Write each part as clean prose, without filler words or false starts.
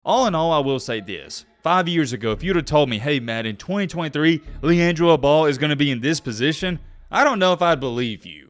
All in all, I will say this. 5 years ago, if you'd have told me, hey Matt, in 2023, LiAngelo Ball is going to be in this position, I don't know if I'd believe you.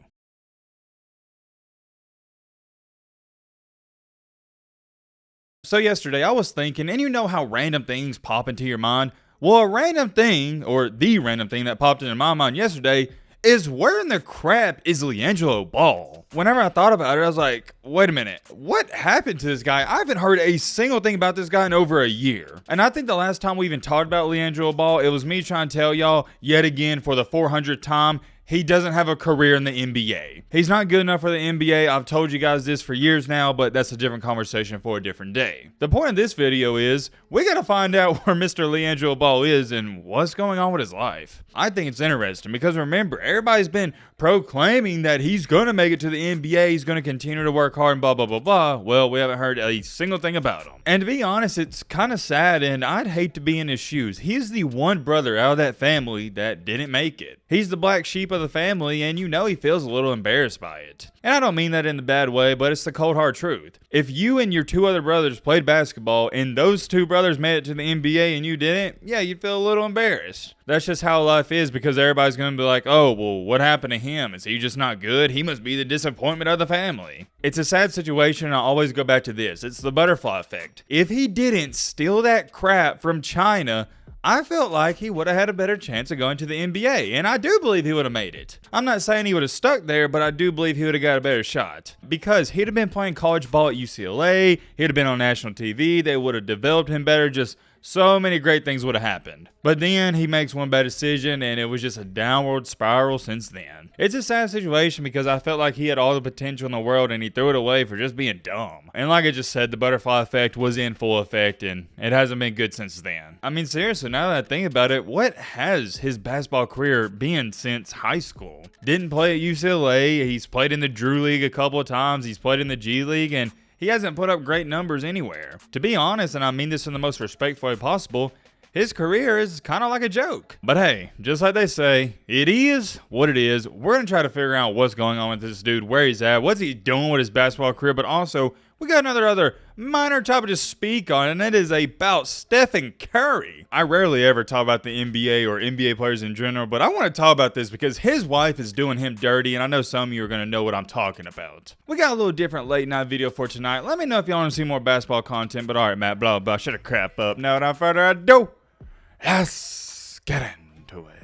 So yesterday, I was thinking, and you know how random things pop into your mind? Well, a random thing, or the random thing that popped into my mind yesterday, is where in the crap is LiAngelo Ball? Whenever I thought about it, I was like, wait a minute, what happened to this guy? I haven't heard a single thing about this guy in over a year. And I think the last time we even talked about LiAngelo Ball, it was me trying to tell y'all, yet again, for the 400th time, he doesn't have a career in the NBA. He's not good enough for the NBA. I've told you guys this for years now, but that's a different conversation for a different day. The point of this video is, we gotta find out where Mr. LiAngelo Ball is and what's going on with his life. I think it's interesting because remember, everybody's been proclaiming that he's gonna make it to the NBA, he's gonna continue to work hard and blah, blah, blah, blah. Well, we haven't heard a single thing about him. And to be honest, it's kind of sad and I'd hate to be in his shoes. He's the one brother out of that family that didn't make it. He's the black sheep of the family and you know he feels a little embarrassed by it. And I don't mean that in the bad way, but it's the cold hard truth. If you and your two other brothers played basketball and those two brothers made it to the NBA and you didn't, yeah, you'd feel a little embarrassed. That's just how life is because everybody's going to be like, oh, well, what happened to him? Is he just not good? He must be the disappointment of the family. It's a sad situation and I always go back to this. It's the butterfly effect. If he didn't steal that crap from China, I felt like he would have had a better chance of going to the NBA, and I do believe he would have made it. I'm not saying he would have stuck there, but I do believe he would have got a better shot. Because he'd have been playing college ball at UCLA, he'd have been on national TV, they would have developed him better, just so many great things would have happened. But then he makes one bad decision and it was just a downward spiral since then. It's a sad situation because I felt like he had all the potential in the world and he threw it away for just being dumb. And like I just said, the butterfly effect was in full effect and it hasn't been good since then. I mean, seriously, now that I think about it, what has his basketball career been since high school? Didn't play at UCLA, he's played in the Drew League a couple of times, he's played in the G League, and he hasn't put up great numbers anywhere. To be honest, and I mean this in the most respectful way possible, his career is kind of like a joke. But hey, just like they say, it is what it is. We're going to try to figure out what's going on with this dude, where he's at, what's he doing with his basketball career, but also, we got another minor topic to speak on, and that is about Stephen Curry. I rarely ever talk about the NBA or NBA players in general, but I want to talk about this because his wife is doing him dirty, and I know some of you are going to know what I'm talking about. We got a little different late night video for tonight. Let me know if y'all want to see more basketball content, but alright, Matt, blah, blah, shut the crap up. Now, without further ado, let's get into it.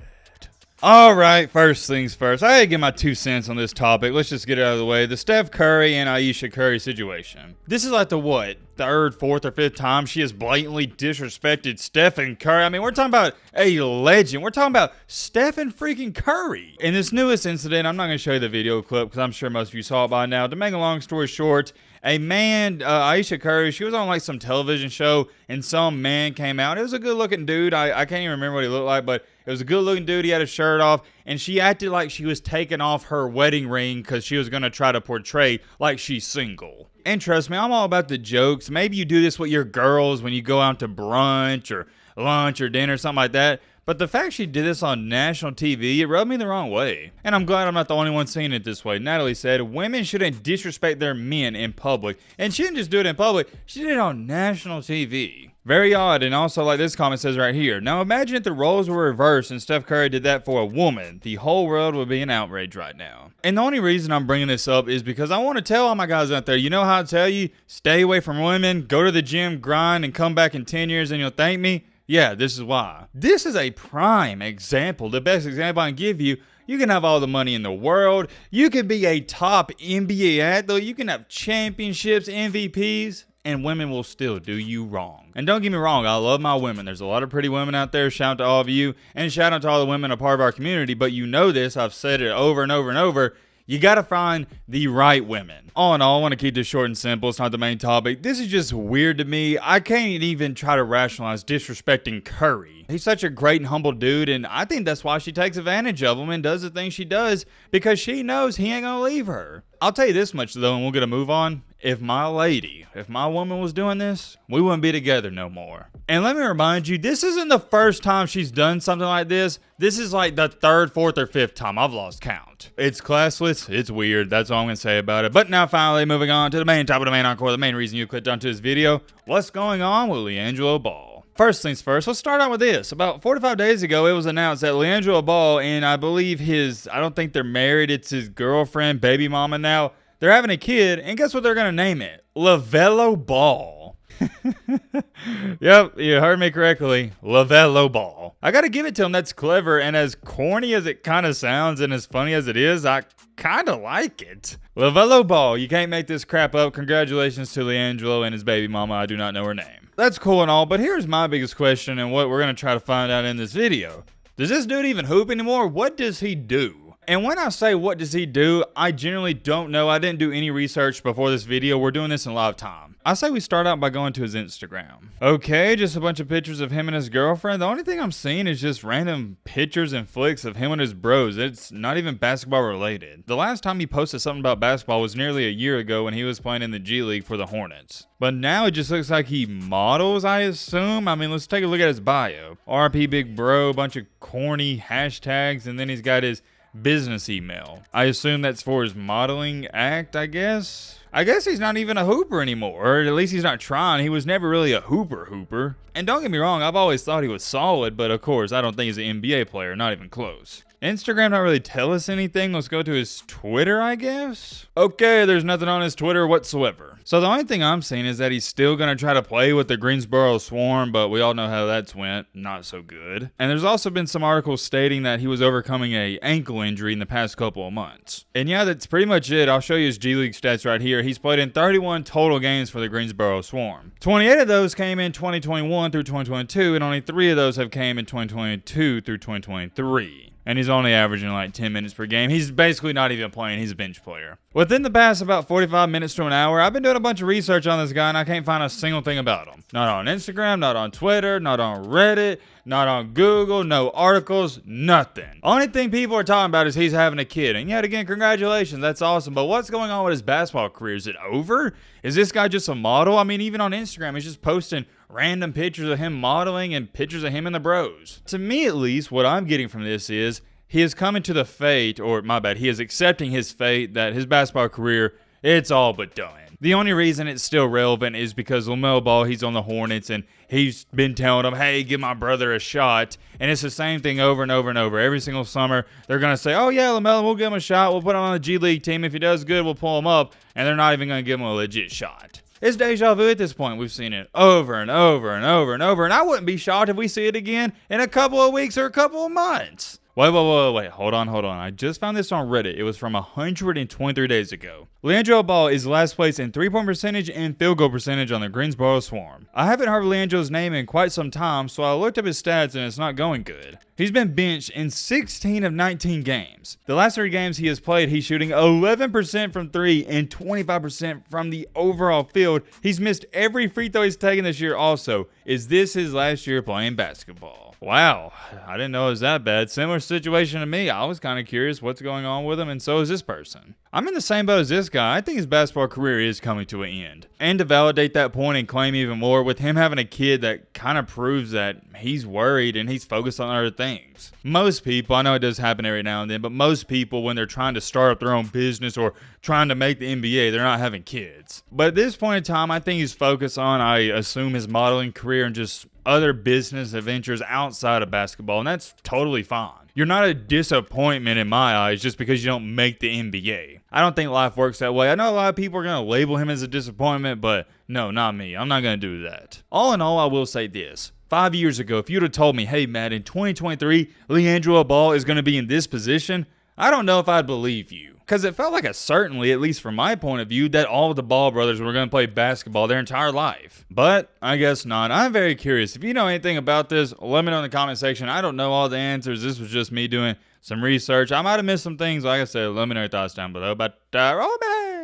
Alright, first things first. I had to get my 2 cents on this topic. Let's just get it out of the way. The Steph Curry and Ayesha Curry situation. This is like the what? Third, fourth, or fifth time she has blatantly disrespected Stephen Curry. I mean, we're talking about a legend. We're talking about Stephen freaking Curry. In this newest incident, I'm not going to show you the video clip because I'm sure most of you saw it by now. To make a long story short, a man, Ayesha Curry, she was on like some television show and some man came out. It was a good looking dude. I can't even remember what he looked like, but it was a good looking dude. He had his shirt off and she acted like she was taking off her wedding ring because she was going to try to portray like she's single. And trust me, I'm all about the jokes. Maybe you do this with your girls when you go out to brunch or lunch or dinner, something like that. But the fact she did this on national TV, it rubbed me the wrong way. And I'm glad I'm not the only one seeing it this way. Natalie said, women shouldn't disrespect their men in public. And she didn't just do it in public, she did it on national TV. Very odd, and also like this comment says right here. Now imagine if the roles were reversed and Steph Curry did that for a woman. The whole world would be in outrage right now. And the only reason I'm bringing this up is because I want to tell all my guys out there, you know how I tell you, stay away from women, go to the gym, grind, and come back in 10 years and you'll thank me? Yeah, this is why. This is a prime example. The best example I can give you. You can have all the money in the world. You can be a top NBA athlete. You can have championships, MVPs, and women will still do you wrong. And don't get me wrong, I love my women. There's a lot of pretty women out there. Shout out to all of you. And shout out to all the women a part of our community. But you know this. I've said it over and over and over. You got to find the right women. All in all, I want to keep this short and simple. It's not the main topic. This is just weird to me. I can't even try to rationalize disrespecting Curry. He's such a great and humble dude, and I think that's why she takes advantage of him and does the things she does because she knows he ain't going to leave her. I'll tell you this much though, and we'll get a move on. If my woman was doing this, we wouldn't be together no more. And let me remind you, this isn't the first time she's done something like this. This is like the third, fourth, or fifth time. I've lost count. It's classless. It's weird. That's all I'm going to say about it. But now finally moving on to the main topic of the main encore, the main reason you clicked onto this video. What's going on with LiAngelo Ball? First things first, let's start out with this. About 45 days ago, it was announced that LiAngelo Ball and I believe I don't think they're married, it's his girlfriend, baby mama now, they're having a kid, and guess what they're going to name it? LiAngelo Ball. Yep, you heard me correctly. LiAngelo Ball. I got to give it to him, that's clever, and as corny as it kind of sounds and as funny as it is, I kind of like it. LiAngelo Ball, you can't make this crap up. Congratulations to LiAngelo and his baby mama, I do not know her name. That's cool and all, but here's my biggest question and what we're going to try to find out in this video. Does this dude even hoop anymore? What does he do? And when I say what does he do, I generally don't know. I didn't do any research before this video. We're doing this in live time. I say we start out by going to his Instagram. Okay, just a bunch of pictures of him and his girlfriend. The only thing I'm seeing is just random pictures and flicks of him and his bros. It's not even basketball related. The last time he posted something about basketball was nearly a year ago when he was playing in the G League for the Hornets. But now it just looks like he models, I assume. I mean, let's take a look at his bio. RP Big Bro, bunch of corny hashtags, and then he's got his business email. I assume that's for his modeling act, I guess. I guess he's not even a hooper anymore, or at least he's not trying. He was never really a hooper. And don't get me wrong, I've always thought he was solid, but of course, I don't think he's an NBA player, not even close. Instagram don't really tell us anything. Let's go to his Twitter, I guess. Okay, there's nothing on his Twitter whatsoever. So the only thing I'm seeing is that he's still going to try to play with the Greensboro Swarm, but we all know how that's went. Not so good. And there's also been some articles stating that he was overcoming a ankle injury in the past couple of months. And yeah, that's pretty much it. I'll show you his G League stats right here. He's played in 31 total games for the Greensboro Swarm. 28 of those came in 2021 through 2022, and only 3 of those have came in 2022 through 2023. And he's only averaging like 10 minutes per game. He's basically not even playing. He's a bench player. Within the past about 45 minutes to an hour, I've been doing a bunch of research on this guy, and I can't find a single thing about him. Not on Instagram, not on Twitter, not on Reddit, not on Google, no articles, nothing. Only thing people are talking about is he's having a kid. And yet again, congratulations, that's awesome. But what's going on with his basketball career? Is it over? Is this guy just a model? I mean, even on Instagram, he's just posting random pictures of him modeling and pictures of him and the bros. To me, at least, what I'm getting from this is he is coming to the fate, or my bad, he is accepting his fate that his basketball career, it's all but done. The only reason it's still relevant is because LaMelo Ball, he's on the Hornets, and he's been telling them, hey, give my brother a shot. And it's the same thing over and over and over. Every single summer, they're going to say, oh, yeah, LaMelo, we'll give him a shot. We'll put him on the G League team. If he does good, we'll pull him up. And they're not even going to give him a legit shot. It's deja vu at this point. We've seen it over and over and over and over. And I wouldn't be shocked if we see it again in a couple of weeks or a couple of months. Wait. Hold on. I just found this on Reddit. It was from 123 days ago. LiAngelo Ball is last place in three-point percentage and field goal percentage on the Greensboro Swarm. I haven't heard LiAngelo's name in quite some time, so I looked up his stats and it's not going good. He's been benched in 16 of 19 games. The last 3 games he has played, he's shooting 11% from 3 and 25% from the overall field. He's missed every free throw he's taken this year also. Is this his last year playing basketball? Wow, I didn't know it was that bad. Similar situation to me. I was kind of curious what's going on with him, and so is this person. I'm in the same boat as this guy. I think his basketball career is coming to an end. And to validate that point and claim even more, with him having a kid, that kind of proves that he's worried and he's focused on other things. Most people, I know it does happen every now and then, but most people, when they're trying to start up their own business or trying to make the NBA, they're not having kids. But at this point in time, I think he's focused on, I assume, his modeling career and just other business adventures outside of basketball, and that's totally fine. You're not a disappointment in my eyes just because you don't make the NBA. I don't think life works that way. I know a lot of people are going to label him as a disappointment, but no, not me. I'm not going to do that. All in all, I will say this. 5 years ago, if you'd have told me, hey, Matt, in 2023, LiAngelo Ball is going to be in this position, I don't know if I'd believe you. Because it felt like a certainty, at least from my point of view, that all of the Ball brothers were going to play basketball their entire life. But I guess not. I'm very curious. If you know anything about this, let me know in the comment section. I don't know all the answers. This was just me doing some research. I might have missed some things. Like I said, let me know your thoughts down below. But, romance!